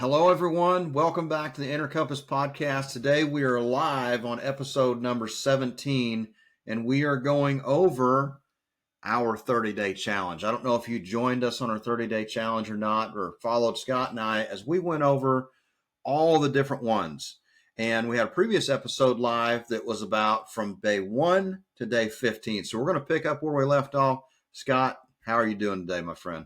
Hello, everyone. Welcome back to the Inner Compass podcast. Today we are live on episode number 17, and we are going over our 30-day challenge. I don't know if you joined us on our 30-day challenge or not, or followed Scott and I as we went over all the different ones. And we had a previous episode live that was about from day 1 to day 15. So we're going to pick up where we left off. Scott, how are you doing today, my friend?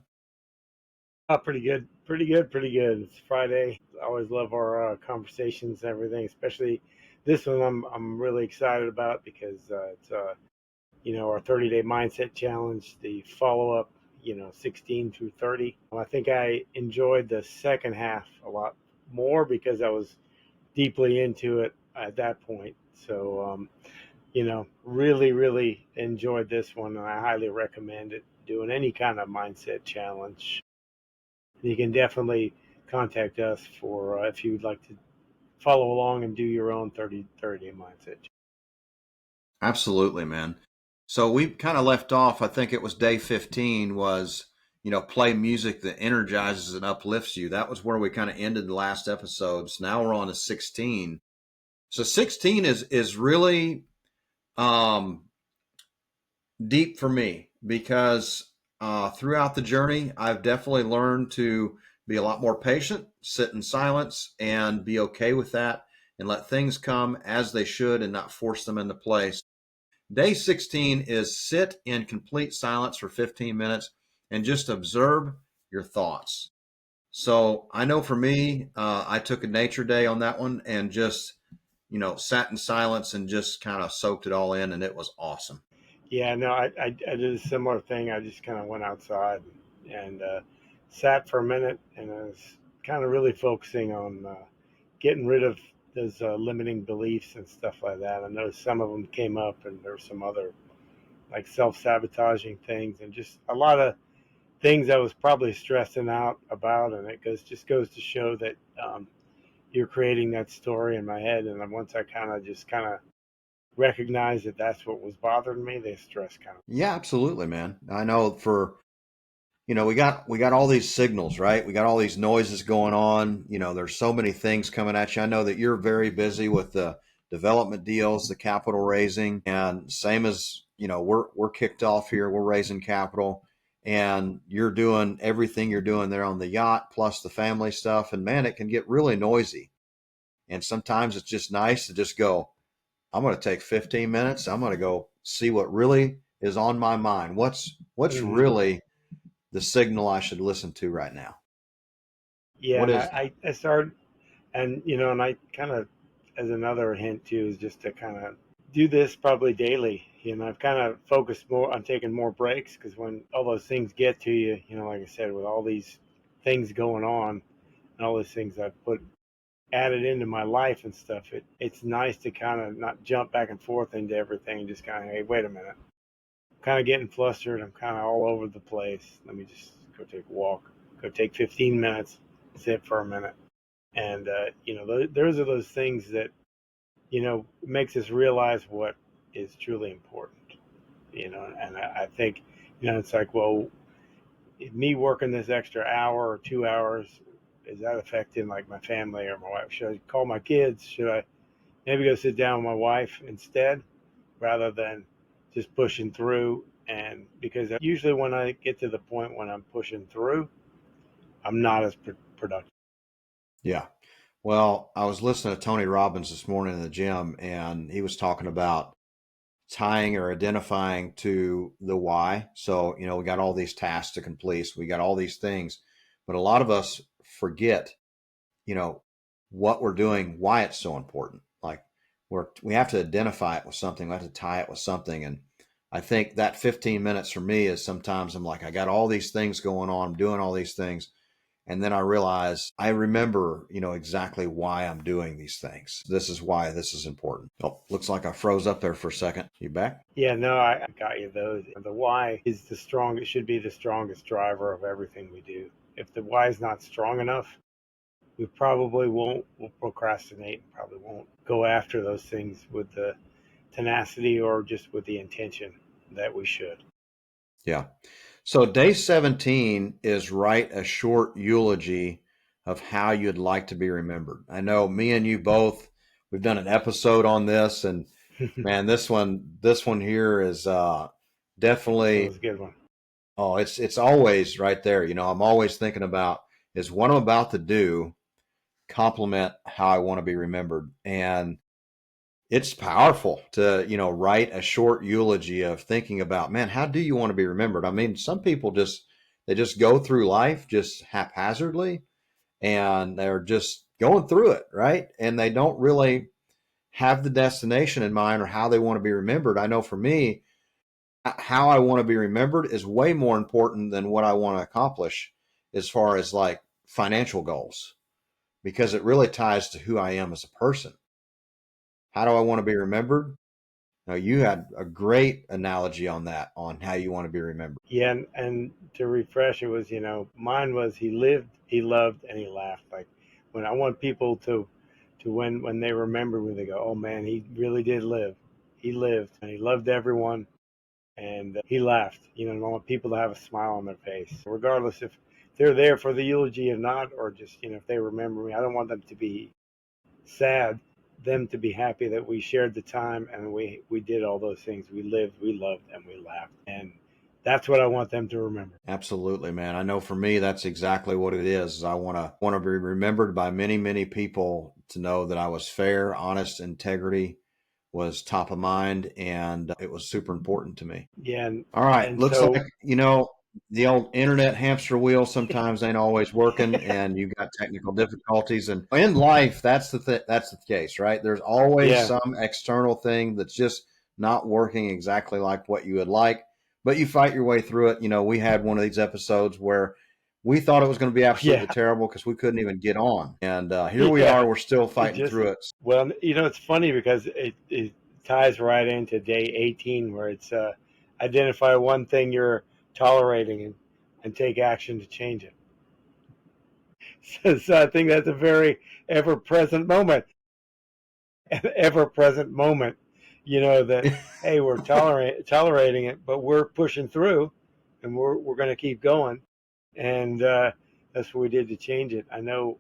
Pretty good, pretty good, pretty good. It's Friday. I always love our conversations and everything, especially this one. I'm really excited about because it's our 30-day mindset challenge, the follow up, 16 through 30. I think I enjoyed the second half a lot more because I was deeply into it at that point. So really, really enjoyed this one, and I highly recommend it. Doing any kind of mindset challenge. You can definitely contact us for if you'd like to follow along and do your own 30-day mindset. Absolutely, man. So we kind of left off, I think it was day 15 was, play music that energizes and uplifts you. That was where we kind of ended the last episodes. Now we're on to 16. So 16 is really deep for me because throughout the journey, I've definitely learned to be a lot more patient, sit in silence, and be okay with that and let things come as they should and not force them into place. Day 16 is sit in complete silence for 15 minutes and just observe your thoughts. So I know for me, I took a nature day on that one and just, sat in silence and just kind of soaked it all in, and it was awesome. Yeah, no, I did a similar thing. I just kind of went outside and sat for a minute, and I was kind of really focusing on getting rid of those limiting beliefs and stuff like that. I know some of them came up, and there were some other like self-sabotaging things, and just a lot of things I was probably stressing out about, and it just goes to show that you're creating that story in my head. And then once I kind of recognized that that's what was bothering me, the stress kind of. Yeah, absolutely, man. I know we got all these signals, right? We got all these noises going on. There's so many things coming at you. I know that you're very busy with the development deals, the capital raising, and same as, we're kicked off here, we're raising capital, and you're doing everything you're doing there on the yacht plus the family stuff, and man, it can get really noisy. And sometimes it's just nice to just go, I'm going to take 15 minutes. I'm going to go see what really is on my mind. What's Mm-hmm. really the signal I should listen to right now? Yeah, What and is that? I started, and I kind of, as another hint too, is just to kind of do this probably daily. I've kind of focused more on taking more breaks because when all those things get to you, like I said, with all these things going on and all these things I've put added into my life and stuff, it's nice to kind of not jump back and forth into everything and just kind of, hey, wait a minute. I'm kind of getting flustered. I'm kind of all over the place. Let me just go take a walk, go take 15 minutes, sit for a minute. And, those are those things that, makes us realize what is truly important, and I think, it's like, well, me working this extra hour or 2 hours, is that affecting like my family or my wife? Should I call my kids? Should I maybe go sit down with my wife instead rather than just pushing through? And because usually when I get to the point when I'm pushing through, I'm not as productive. Yeah. Well, I was listening to Tony Robbins this morning in the gym, and he was talking about tying or identifying to the why. So, we got all these tasks to complete. We got all these things, but a lot of us forget, you know, what we're doing, why it's so important. Like we have to identify it with something. We have to tie it with something. And I think that 15 minutes for me is sometimes I'm like, I got all these things going on. I'm doing all these things. And then I realize I remember, exactly why I'm doing these things. This is why this is important. Oh, looks like I froze up there for a second. You back? Yeah, no, I got you. The why is the strong. It should be the strongest driver of everything we do. If the why is not strong enough, we probably won't. We'll procrastinate and probably won't go after those things with the tenacity or just with the intention that we should. Yeah. So day 17 is write a short eulogy of how you'd like to be remembered. I know me and you both, we've done an episode on this, and man, this one here is That definitely, was a good one. oh, it's always right there. I'm always thinking about, is what I'm about to do complement how I want to be remembered? And it's powerful to, write a short eulogy of thinking about, man, how do you want to be remembered? I mean, some people they just go through life just haphazardly, and they're just going through it, right? And they don't really have the destination in mind or how they want to be remembered. I know for me, how I want to be remembered is way more important than what I want to accomplish as far as like financial goals, because it really ties to who I am as a person. How do I want to be remembered? Now, you had a great analogy on that, on how you want to be remembered. Yeah, and to refresh, it was, mine was he lived, he loved, and he laughed. Like when I want people to when they remember me, they go, "Oh man, he really did live. He lived, and he loved everyone, and he laughed." And I want people to have a smile on their face, regardless if they're there for the eulogy or not, or just if they remember me. I don't want them to be sad, them to be happy that we shared the time and we did all those things. We lived, we loved, and we laughed, and that's what I want them to remember. Absolutely, man. I know for me, that's exactly what it is. I want to be remembered by many, many people to know that I was fair, honest, integrity was top of mind, and it was super important to me. Yeah, All right. and Looks so like, the old internet hamster wheel sometimes ain't always working, and you got technical difficulties. And in life, that's the case, right? There's always yeah, some external thing that's just not working exactly like what you would like, but you fight your way through it. We had one of these episodes where we thought it was going to be absolutely yeah, terrible because we couldn't even get on. And here we yeah. are, we're still It fighting just through it. well, it's funny because it ties right into day 18 where it's identify one thing you're tolerating and take action to change it. So I think that's a very ever present moment, ever present moment. That hey, we're tolerating it, but we're pushing through, and we're going to keep going, and that's what we did to change it. I know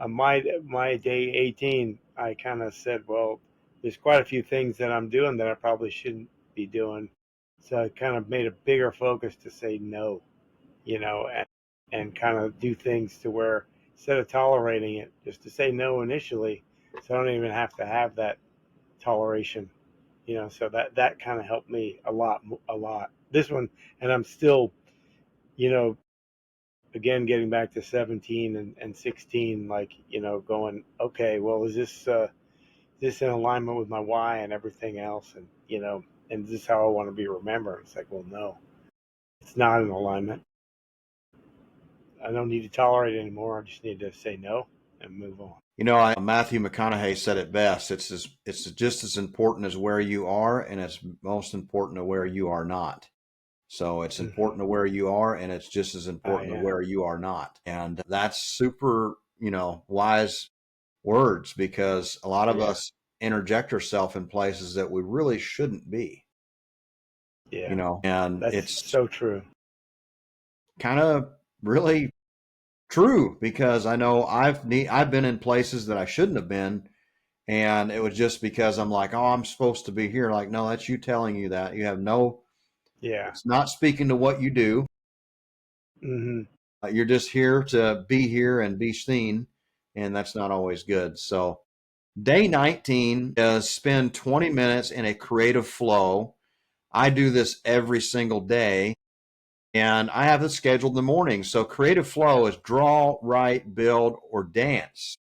on my day 18, I kind of said, well, there's quite a few things that I'm doing that I probably shouldn't be doing, so I kind of made a bigger focus to say no, and kind of do things to where instead of tolerating it, just to say no initially, so I don't even have to have that toleration. So that kind of helped me a lot, a lot. This one, and I'm still, you know, again getting back to 17 and 16, like going, okay, well, is this in alignment with my why and everything else, and is this how I want to be remembered? It's like, well, no, it's not in alignment. I don't need to tolerate it anymore. I just need to say no and move on. Matthew McConaughey said it best. It's just as important as where you are, and it's most important to where you are not. So it's Hmm. important to where you are, and it's just as I important to am. where you are not. And that's super, wise words, because a lot of Yeah, us interject ourselves in places that we really shouldn't be, yeah, and that's it's so true. kind of really true, because I know I've been in places that I shouldn't have been. And it was just because I'm like, oh, I'm supposed to be here. Like, no, that's you telling you that. You have no, Yeah. it's not speaking to what you do. Hmm. You're just here to be here and be seen. And that's not always good. So, day 19 is spend 20 minutes in a creative flow. I do this every single day, and I have it scheduled in the morning. So, creative flow is draw, write, build, or dance.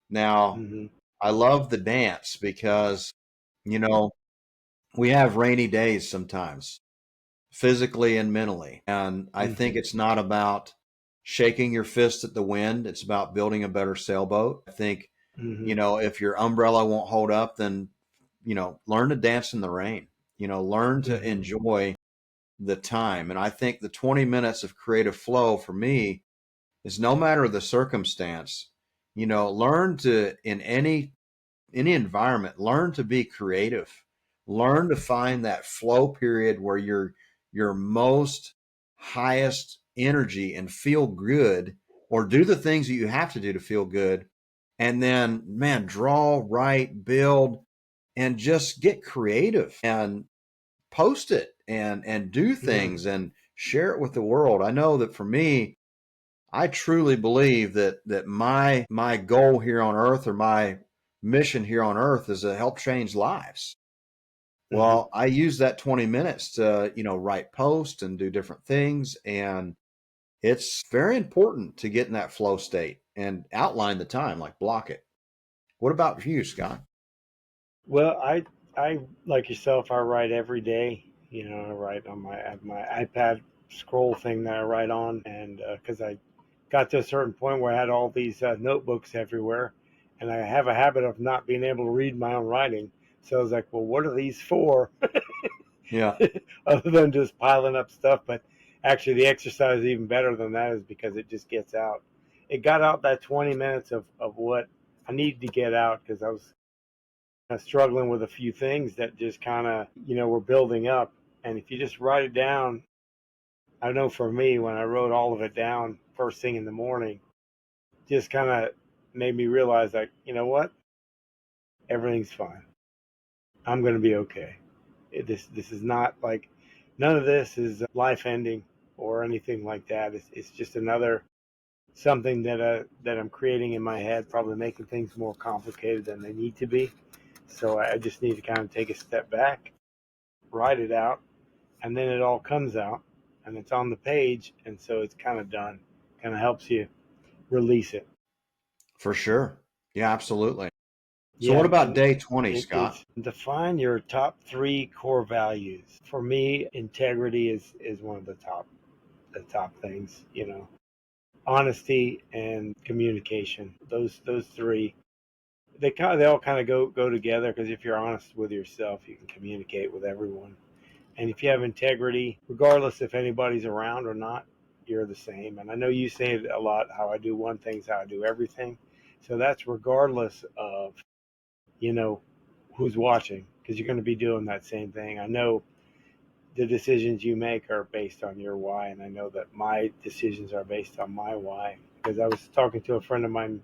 Now, Hmm. I love the dance because, you know, we have rainy days sometimes, physically and mentally. And I think Hmm. it's not about shaking your fist at the wind, it's about building a better sailboat. I think, Hmm. if your umbrella won't hold up, then, learn to dance in the rain, learn to Hmm. enjoy the time. And I think the 20 minutes of creative flow for me is, no matter the circumstance, learn to, in any environment, learn to be creative. Learn to find that flow period where you're your most highest energy and feel good, or do the things that you have to do to feel good. And then, man, draw, write, build, and just get creative and post it and do Yeah. things and share it with the world. I know that for me, I truly believe that my goal here on earth, or my mission here on earth, is to help change lives. Hmm. Well, I use that 20 minutes to, write posts and do different things. And it's very important to get in that flow state and outline the time, like block it. What about you, Scott? Well, I like yourself. I write every day. I write on I have my iPad scroll thing that I write on, and because I got to a certain point where I had all these notebooks everywhere, and I have a habit of not being able to read my own writing. So I was like, well, what are these for? Yeah, Other than just piling up stuff. But actually, the exercise is even better than that, is because it just gets out. It got out that 20 minutes of what I needed to get out, because I was struggling with a few things that just kind of, were building up. And if you just write it down, I know for me, when I wrote all of it down first thing in the morning, just kind of made me realize, like, you know what? Everything's fine. I'm going to be okay. This is not like, none of this is life ending or anything like that. It's just another something that I'm creating in my head, probably making things more complicated than they need to be. So I just need to kind of take a step back, write it out, and then it all comes out and it's on the page, and so it's kind of done. Kind of helps you release it. for sure. Yeah, absolutely. So what Yeah, about and day 20, Scott? it's define your top three core values. For me, integrity is one of the top things. Honesty and communication. Those three. They all kind of go together, because if you're honest with yourself, you can communicate with everyone. And if you have integrity, regardless if anybody's around or not, you're the same. And I know you say it a lot, how I do one thing's how I do everything. So that's regardless of, you know, who's watching, because you're going to be doing that same thing. I know the decisions you make are based on your why, and I know that my decisions are based on my why. Because I was talking to a friend of mine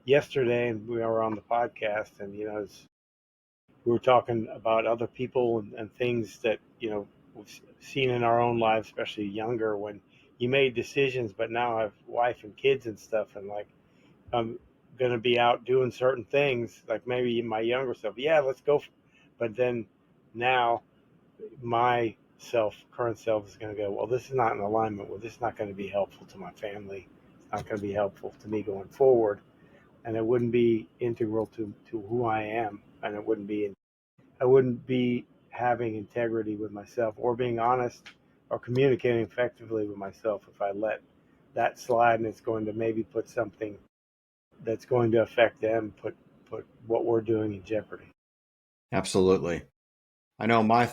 yesterday, and we were on the podcast, and we were talking about other people and things that we've seen in our own lives, especially younger, when you made decisions, but now I have wife and kids and stuff, and like I'm gonna be out doing certain things, like maybe my younger self, yeah, let's go, but then now my current self is going to go, well, this is not in alignment with, this is not going to be helpful to my family, it's not going to be helpful to me going forward, and it wouldn't be integral to who I am, and I wouldn't be having integrity with myself or being honest or communicating effectively with myself if I let that slide, and it's going to maybe put something that's going to affect them, put what we're doing in jeopardy. Absolutely. I know my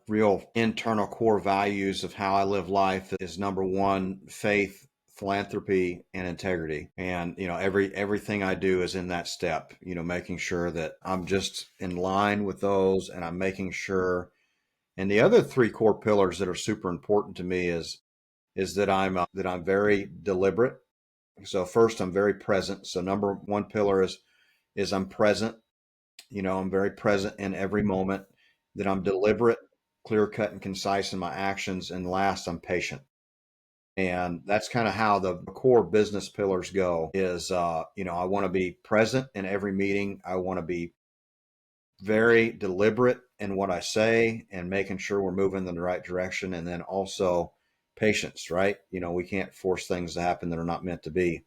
real internal core values of how I live life is number one, faith, philanthropy, and integrity. And everything I do is in that step. Making sure that I'm just in line with those, and I'm making sure. And the other three core pillars that are super important to me is that I'm very deliberate. So first, I'm very present. So number one pillar is I'm present. I'm very present in every moment, that I'm deliberate, clear cut, and concise in my actions. And last, I'm patient. And that's kind of how the core business pillars go is, I want to be present in every meeting. I want to be very deliberate in what I say and making sure we're moving in the right direction. And then also patience, right? We can't force things to happen that are not meant to be.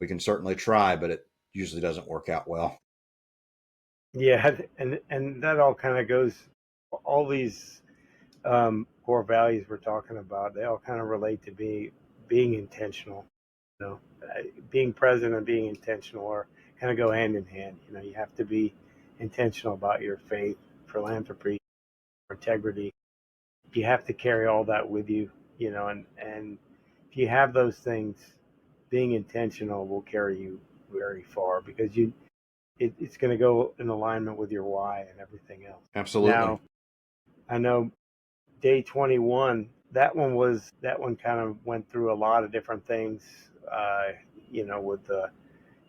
We can certainly try, but it usually doesn't work out well. Yeah, and that all kind of goes, all these core values we're talking about, they all kind of relate to being intentional. You know, being present and being intentional are kind of go hand in hand. You have to be intentional about your faith, philanthropy, integrity. You have to carry all that with you. And if you have those things, being intentional will carry you very far, because it's going to go in alignment with your why and everything else. Absolutely. Now, I know day 21, that one kind of went through a lot of different things, uh, with the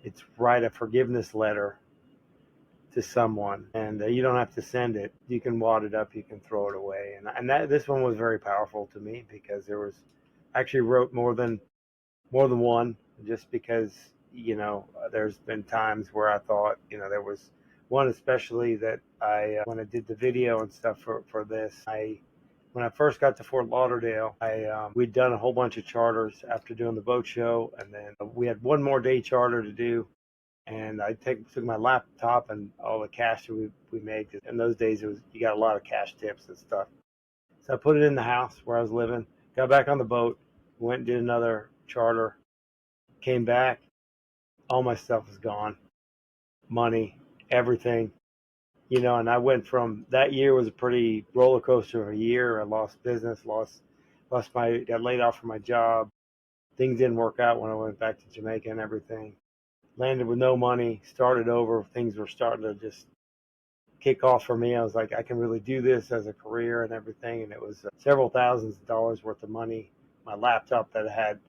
it's write a forgiveness letter to someone, and you don't have to send it. You can wad it up, you can throw it away, and that this one was very powerful to me because there was I actually wrote more than one, just because there's been times where I thought there was one especially that I when I did the video and stuff for this. I When I first got to Fort Lauderdale, I we'd done a whole bunch of charters after doing the boat show, and then we had one more day charter to do. And I took my laptop and all the cash that we made. 'Cause in those days, it was you got a lot of cash tips and stuff. So I put it in the house where I was living. Got back on the boat, went and did another charter. Came back, all my stuff was gone, money, everything. And I went from that year was a pretty roller coaster of a year. I lost business, got laid off from my job. Things didn't work out when I went back to Jamaica and everything. Landed with no money, started over. Things were starting to just kick off for me. I was like, I can really do this as a career and everything. And it was several thousands of dollars worth of money. My laptop that had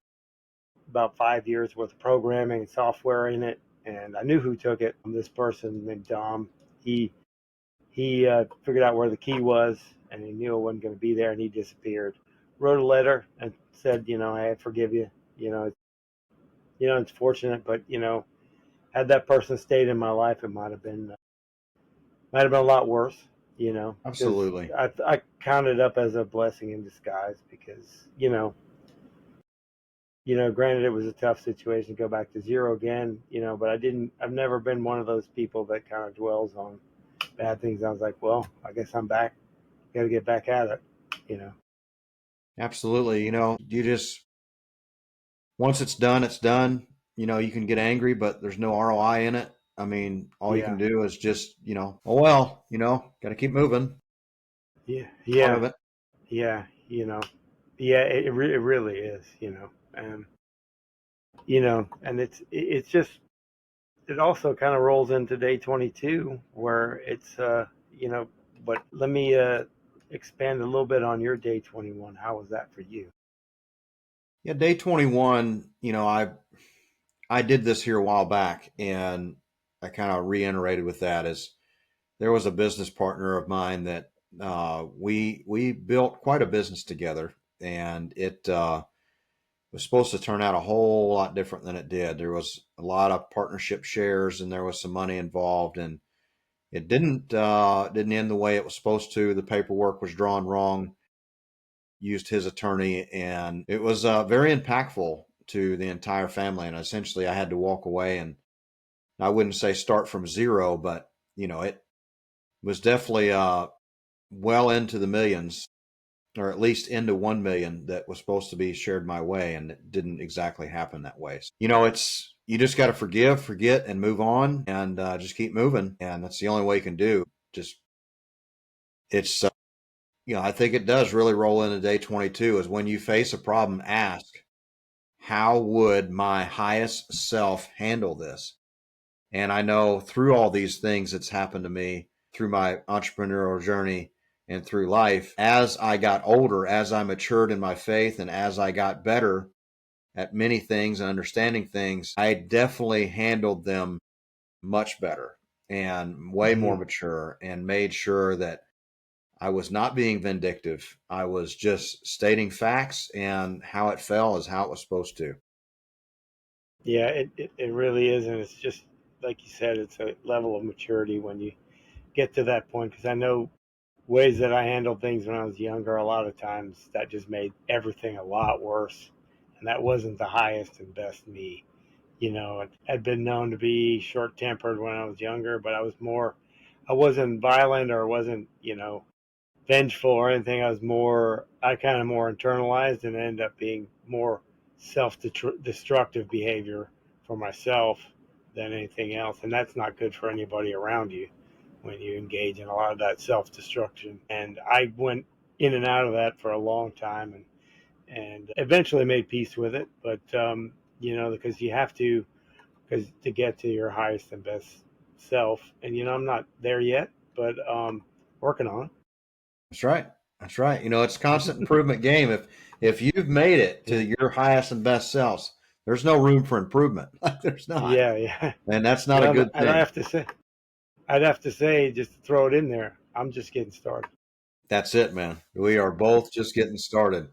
about 5 years worth of programming and software in it. And I knew who took it. This person named Dom. He figured out where the key was, and he knew it wasn't going to be there, and he disappeared. Wrote a letter and said, hey, I forgive you. It's fortunate, but had that person stayed in my life, it might have been a lot worse. Because Absolutely. I count it up as a blessing in disguise because granted it was a tough situation to go back to zero again, but I've never been one of those people that kind of dwells on bad things. I was like, well, I guess I'm back. Got to get back at it, you know. Absolutely. You just, once it's done, it's done. You can get angry, but there's no ROI in it. I mean, all you can Yeah, do is just, oh well, got to keep moving. yeah, Part yeah, of it. yeah. Yeah. It really is, and and it's just it also kind of rolls into day 22 where it's But let me expand a little bit on your day 21. How was that for you? Yeah, day 21, I did this here a while back, and I kind of reiterated with that as there was a business partner of mine that we built quite a business together, and it was supposed to turn out a whole lot different than it did. There was a lot of partnership shares, and there was some money involved, and it didn't end the way it was supposed to. The paperwork was drawn wrong. Used his attorney, and it was very impactful to the entire family. And essentially, I had to walk away, and I wouldn't say start from zero, but it was definitely well into the millions, or at least into 1 million that was supposed to be shared my way, and it didn't exactly happen that way. So, it's you just got to forgive, forget, and move on, and just keep moving, and that's the only way you can do. Just it's I think it does really roll into day 22 is when you face a problem, ask, how would my highest self handle this? And I know through all these things that's happened to me through my entrepreneurial journey and through life, as I got older, as I matured in my faith, and as I got better at many things and understanding things, I definitely handled them much better and way more Hmm. mature, and made sure that I was not being vindictive. I was just stating facts, and how it fell is how it was supposed to. Yeah, it really is, and it's just like you said, it's a level of maturity when you get to that point. Because I know ways that I handled things when I was younger, a lot of times that just made everything a lot worse. And that wasn't the highest and best me. I'd been known to be short tempered when I was younger, but I wasn't violent or wasn't, vengeful or anything. I kind of more internalized and ended up being more self destructive behavior for myself than anything else. And that's not good for anybody around you when you engage in a lot of that self destruction. And I went in and out of that for a long time, and eventually made peace with it. But, because you have because to get to your highest and best self. And, I'm not there yet, but working on That's right. That's right. It's a constant improvement game. If you've made it it. to your highest and best selves, there's no room for improvement. There's not. Yeah, yeah. And that's not a Well, good and thing. I'd have to say, just to throw it in there, I'm just getting started. That's it, man. We are both just getting started.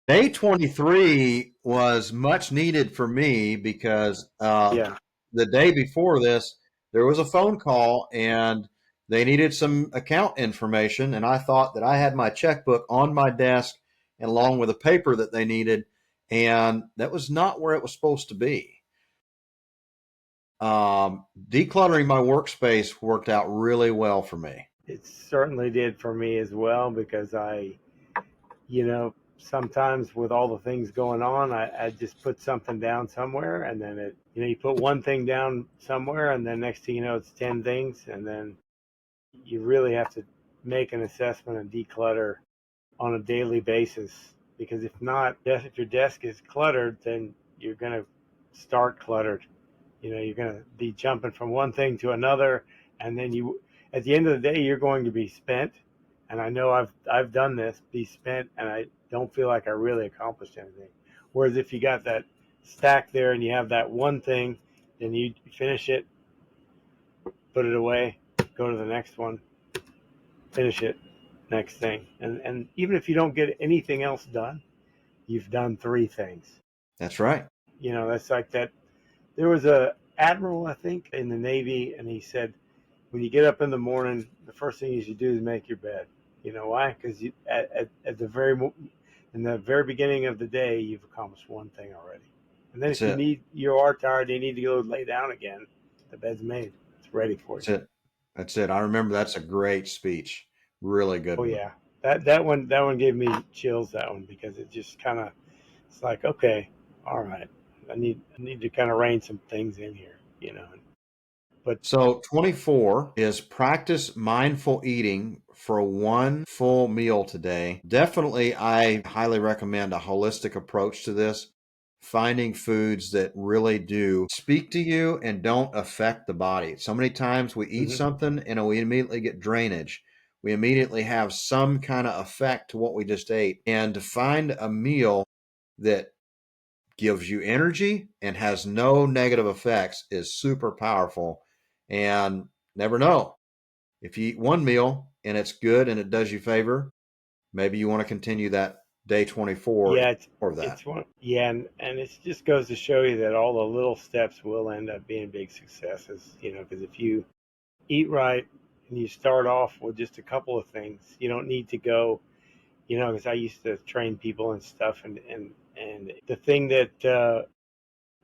Day 23 was much needed for me because Yeah, the day before this, there was a phone call and they needed some account information. And I thought that I had my checkbook on my desk and along with a paper that they needed. And that was not where it was supposed to be. Decluttering my workspace worked out really well for me. it certainly did for me as well because sometimes with all the things going on, I just put something down somewhere, and then you put one thing down somewhere, and then next thing you know, it's 10 things, and then you really have to make an assessment and declutter on a daily basis because if not, if your desk is cluttered, then you're going to start cluttered. You're going to be jumping from one thing to another, and then at the end of the day, you're going to be spent. And I know I've done this, be spent, and I don't feel like I really accomplished anything. Whereas if you got that stack there and you have that one thing, then you finish it, put it away, go to the next one, finish it, next thing. And even if you don't get anything else done, you've done three things. That's right. That's like that. There was a admiral, I think, in the Navy, and he said, when you get up in the morning, the first thing you should do is make your bed. You know why? Because at in the very beginning of the day, you've accomplished one thing already. And then That's if it. you are tired, you need to go lay down again. The bed's made. It's ready for you. That's it. That's it. I remember that's a great speech. Really good Oh one. yeah, that one gave me chills. That one because it just kind of it's like okay, all right, I need to kind of rein some things in here. But So 24 is practice mindful eating for one full meal today. Definitely, I highly recommend a holistic approach to this, finding foods that really do speak to you and don't affect the body. So many times we eat mhm. something and we immediately get drainage. We immediately have some kind of effect to what we just ate. And to find a meal that gives you energy and has no negative effects is super powerful. And never know. If you eat one meal and it's good and it does you favor, maybe you want to continue that day 24 Yeah, or that. it's one. Yeah, and it just goes to show you that all the little steps will end up being big successes. Because if you eat right and you start off with just a couple of things, you don't need to go. Because I used to train people and stuff, and the thing that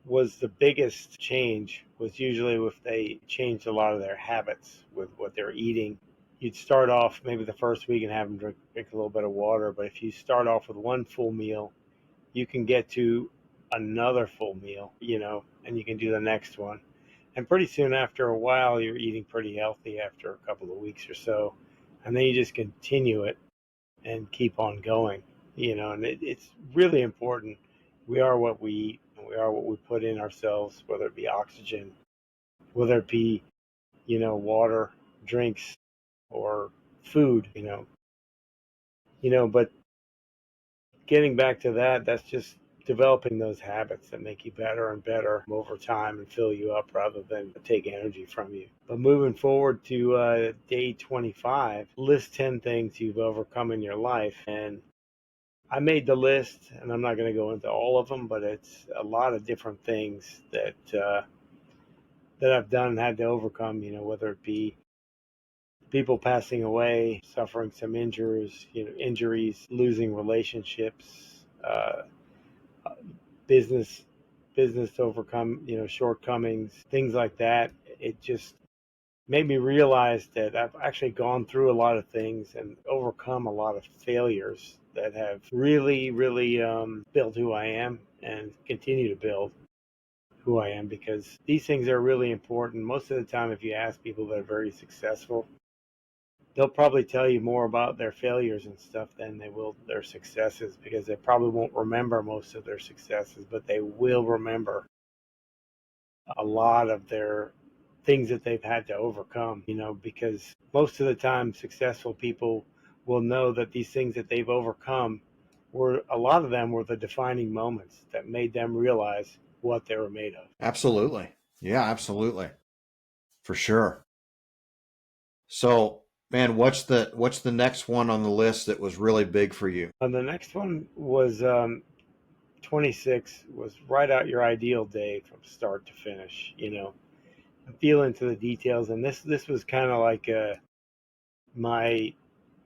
was the biggest change was usually if they changed a lot of their habits with what they're eating. You'd start off maybe the first week and have them drink a little bit of water, but if you start off with one full meal, you can get to another full meal, and you can do the next one. And pretty soon after a while, you're eating pretty healthy after a couple of weeks or so. And then you just continue it and keep on going, and it's really important. We are what we eat and we are what we put in ourselves, whether it be oxygen, whether it be, water, drinks, or food, but getting back to that, that's just developing those habits that make you better and better over time and fill you up rather than take energy from you. But moving forward to day 25, list 10 things you've overcome in your life. And I made the list, and I'm not going to go into all of them, but it's a lot of different things that I've done and had to overcome. Whether it be people passing away, suffering some injuries, losing relationships, business business to overcome shortcomings, things like that. It just made me realize that I've actually gone through a lot of things and overcome a lot of failures that have really really built who I am and continue to build who I am, because these things are really important. Most of the time, if you ask people that are very successful, they'll probably tell you more about their failures and stuff than they will their successes, because they probably won't remember most of their successes, but they will remember a lot of their things that they've had to overcome, because most of the time successful people will know that these things that they've overcome were a lot of them were the defining moments that made them realize what they were made of. Absolutely. Yeah, absolutely. For sure. So, man, what's the next one on the list that was really big for you? And the next one was 26 was write out your ideal day from start to finish. Feel into the details, and this was kind of like my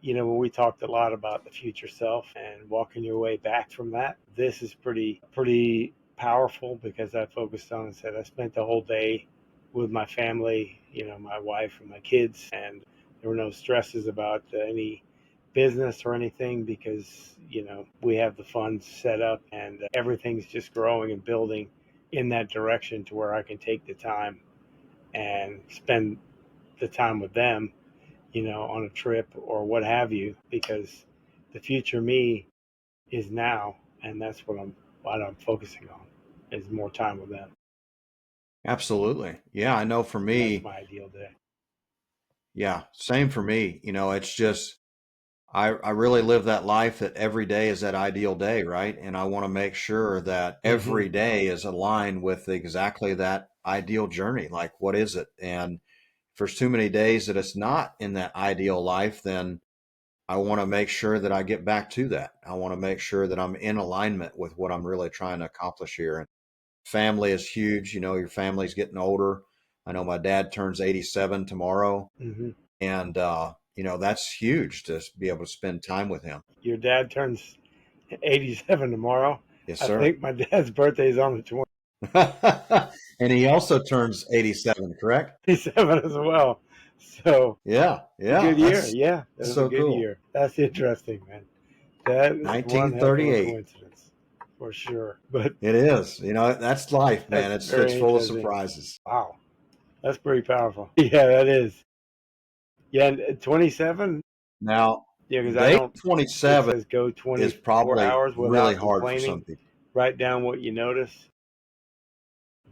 when we talked a lot about the future self and walking your way back from that. This is pretty powerful because I focused on and said I spent the whole day with my family, my wife and my kids, and there were no stresses about any business or anything because we have the funds set up and everything's just growing and building in that direction to where I can take the time and spend the time with them, on a trip or what have you, because the future me is now, and that's what I'm focusing on is more time with them. Absolutely. Yeah, I know for And that's me, my ideal day. yeah, same for me. It's just I really live that life that every day is that ideal day, right? And I want to make sure that Mm-hmm. every day is aligned with exactly that ideal journey. Like, what is it? And if there's too many days that it's not in that ideal life, then I want to make sure that I get back to that. I want to make sure that I'm in alignment with what I'm really trying to accomplish here. And family is huge. Your family's getting older. I know my dad turns 87 tomorrow, Mm-hmm. and that's huge to be able to spend time with him. Your dad turns 87 tomorrow. Yes, I sir. think my dad's birthday is on the And he also turns 87, correct? 27 as well. So Yeah, a yeah, good year. Yeah, that that's was a so good cool. year. That's interesting, man. That is one heck of a 1938. coincidence, for sure. But It is. That's life, man. that's It's very full of interesting. surprises. Wow, that's pretty powerful. Yeah, that is. Yeah, and 27. Now, Yeah, because I day don't. It 27 says go is 24 probably hours really without hard for complaining. some people. Write down what you notice.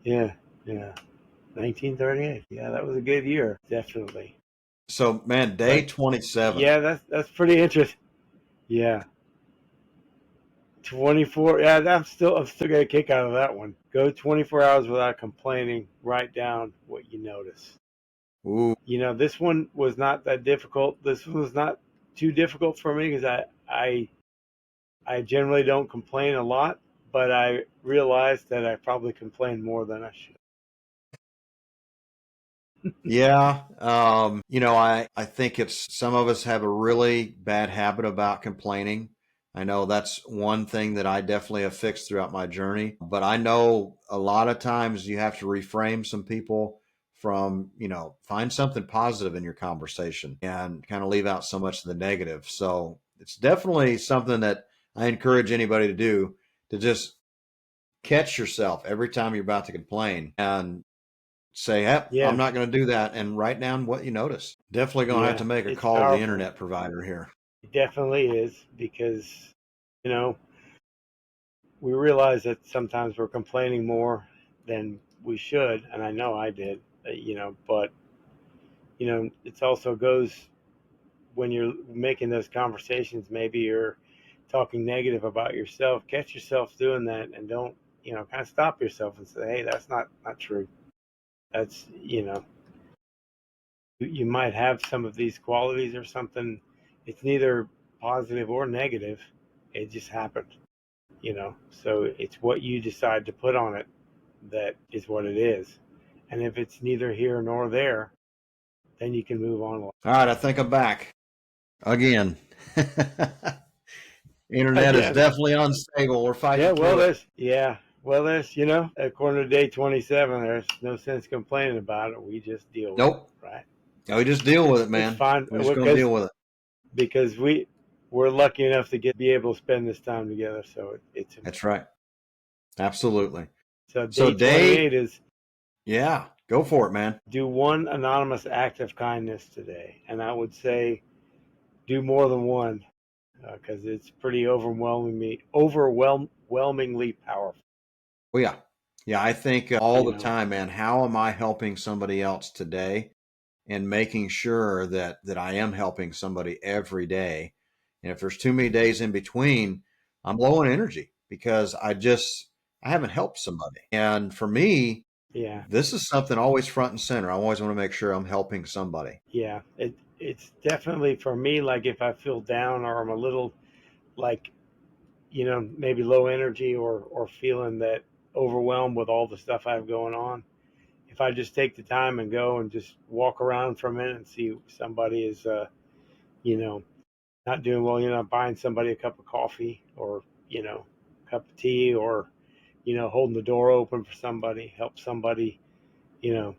Yeah, yeah. 1938. Yeah, that was a good year, definitely. So, man, day But 27. yeah, that's pretty interesting. Yeah, 24. Yeah, I'm still gonna kick out of that one. Go 24 hours without complaining. Write down what you notice. Ooh, This one was not that difficult. This was not too difficult for me because I generally don't complain a lot, but I realized that I probably complain more than I should. yeah. I think it's some of us have a really bad habit about complaining. I know that's one thing that I definitely have fixed throughout my journey. But I know a lot of times you have to reframe some people from, find something positive in your conversation and kind of leave out so much of the negative. So it's definitely something that I encourage anybody to do, to just catch yourself every time you're about to complain and say, "Yep, I'm Yeah, not going to do that," and write down what you notice. Definitely going to have to yeah, make a it's call to the powerful. internet provider here. It definitely is because you know we realize that sometimes we're complaining more than we should, and I know I did, but it also goes when you're making those conversations. Maybe you're talking negative about yourself. Catch yourself doing that, and don't kind of stop yourself and say, "Hey, that's not true. That's you might have some of these qualities or something. It's neither positive or negative. It just happened." So it's what you decide to put on it that is what it is. And if it's neither here nor there, then you can move on. All right, I think I'm back again. Internet is Again. definitely unstable. We're Yeah, fighting well, through it. there's, according to day 27, there's no sense complaining about it. We just deal with it, Nope. right? No, we just deal with it, It's man. fine We're just going to deal with it. because we're lucky enough to be able to spend this time together. So it's That's important. right. Absolutely. So So, day day, 28 is yeah, go for it, man. do one anonymous act of kindness today. And I would say do more than one because it's pretty overwhelmingly powerful. Well, yeah. Yeah, I think all You the know, time, man, how am I helping somebody else today? And making sure that I am helping somebody every day. And if there's too many days in between, I'm low on energy because I haven't helped somebody. And for me, Yeah, this is something always front and center. I always want to make sure I'm helping somebody. yeah. It's definitely for me. Like if I feel down or I'm a little like maybe low energy or feeling that overwhelmed with all the stuff I have going on. If I just take the time and go and just walk around for a minute and see somebody is you know not doing well, buying somebody a cup of coffee or a cup of tea or holding the door open for somebody, help somebody, you know,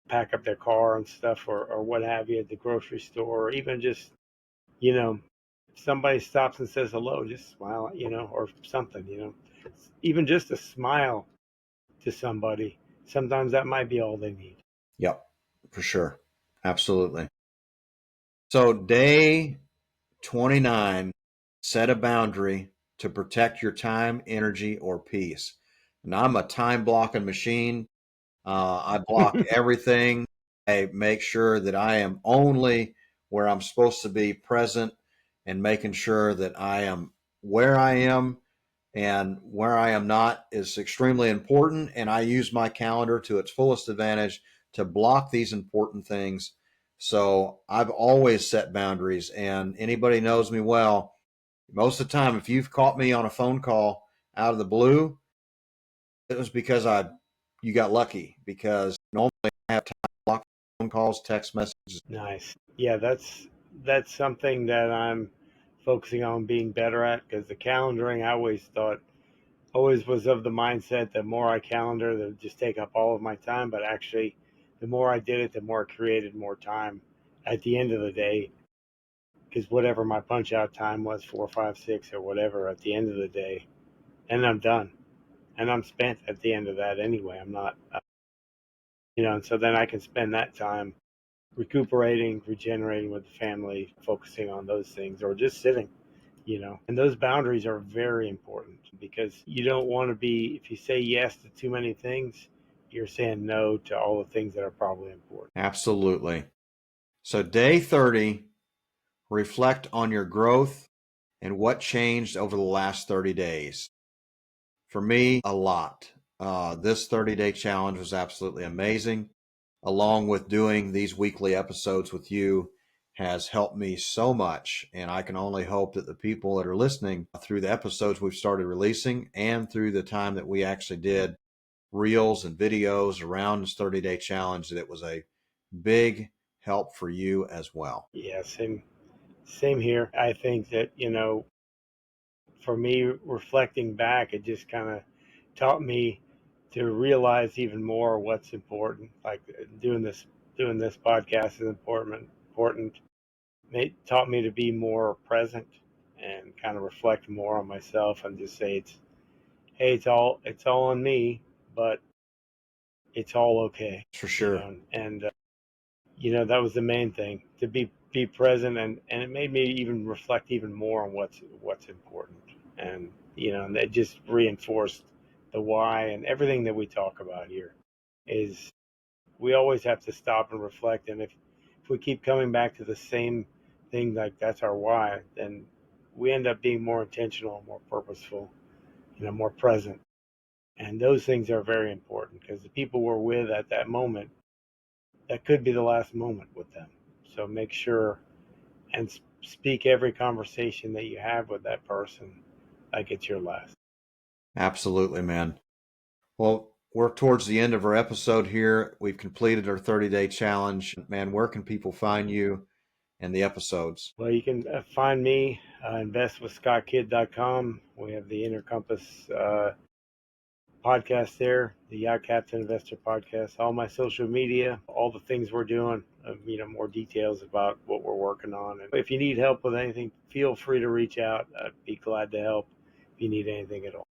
pack up their car and stuff or what have you at the grocery store, or even just, you know, if somebody stops and says hello, just smile, or something, even just a smile to somebody. Sometimes that might be all they need. Yep, for sure. Absolutely. So, day 29, set a boundary to protect your time, energy, or peace. And I'm a time blocking machine. I block everything. I make sure that I am only where I'm supposed to be present and making sure that I am where I am and where I am not is extremely important. And I use my calendar to its fullest advantage to block these important things. So I've always set boundaries, and anybody knows me well. Most of the time, if you've caught me on a phone call out of the blue, it was because you got lucky because normally I have time to block phone calls, text messages. Nice. Yeah, that's something that I'm focusing on being better at because the calendaring, I always was of the mindset that more I calendar, that would just take up all of my time. But actually, the more I did it, the more I created more time at the end of the day. Because whatever my punch out time was, 4, 5, 6, or whatever, at the end of the day, and I'm done, and I'm spent at the end of that anyway. I'm not, and so then I can spend that time recuperating, regenerating with the family, focusing on those things, or just sitting. And those boundaries are very important because you don't want to be, if you say yes to too many things, you're saying no to all the things that are probably important. Absolutely. So, day 30, reflect on your growth and what changed over the last 30 days. For me, a lot. This 30-day challenge was absolutely amazing. Along with doing these weekly episodes with you has helped me so much. And I can only hope that the people that are listening through the episodes we've started releasing and through the time that we actually did reels and videos around this 30-day challenge, that it was a big help for you as well. Yeah, same here. I think that, for me, reflecting back, it just kind of taught me to realize even more what's important. Like doing this podcast is important. It taught me to be more present and kind of reflect more on myself and just say hey, it's all on me, but it's all okay, For sure. and that was the main thing, to be present, and it made me even reflect even more on what's important, and and it just reinforced the why, and everything that we talk about here is we always have to stop and reflect, and if we keep coming back to the same thing, like that's our why, then we end up being more intentional, more purposeful, more present. And those things are very important because the people we're with at that moment, that could be the last moment with them. So make sure and speak every conversation that you have with that person like it's your last. Absolutely, man. Well, we're towards the end of our episode here. We've completed our 30-day challenge. Man, where can people find you and the episodes? Well, you can find me, investwithscottkid.com. We have the Inner Compass podcast there, the Yacht Captain Investor podcast, all my social media, all the things we're doing, more details about what we're working on. And if you need help with anything, feel free to reach out. I'd be glad to help if you need anything at all.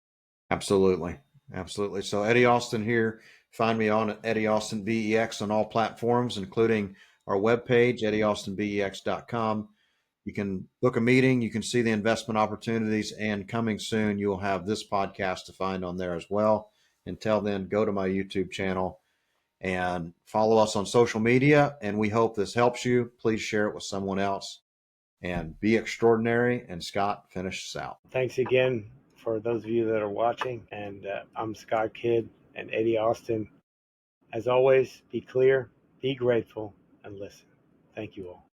Absolutely. Absolutely. So, Eddie Austin here. Find me on Eddie Austin BEX on all platforms, including our webpage, eddieaustinbex.com. You can book a meeting. You can see the investment opportunities. And coming soon, you will have this podcast to find on there as well. Until then, go to my YouTube channel and follow us on social media. And we hope this helps you. Please share it with someone else. and be extraordinary. And Scott, finish us out. Thanks again for those of you that are watching. And I'm Scott Kidd and Eddie Austin. As always, be clear, be grateful, and listen. Thank you all.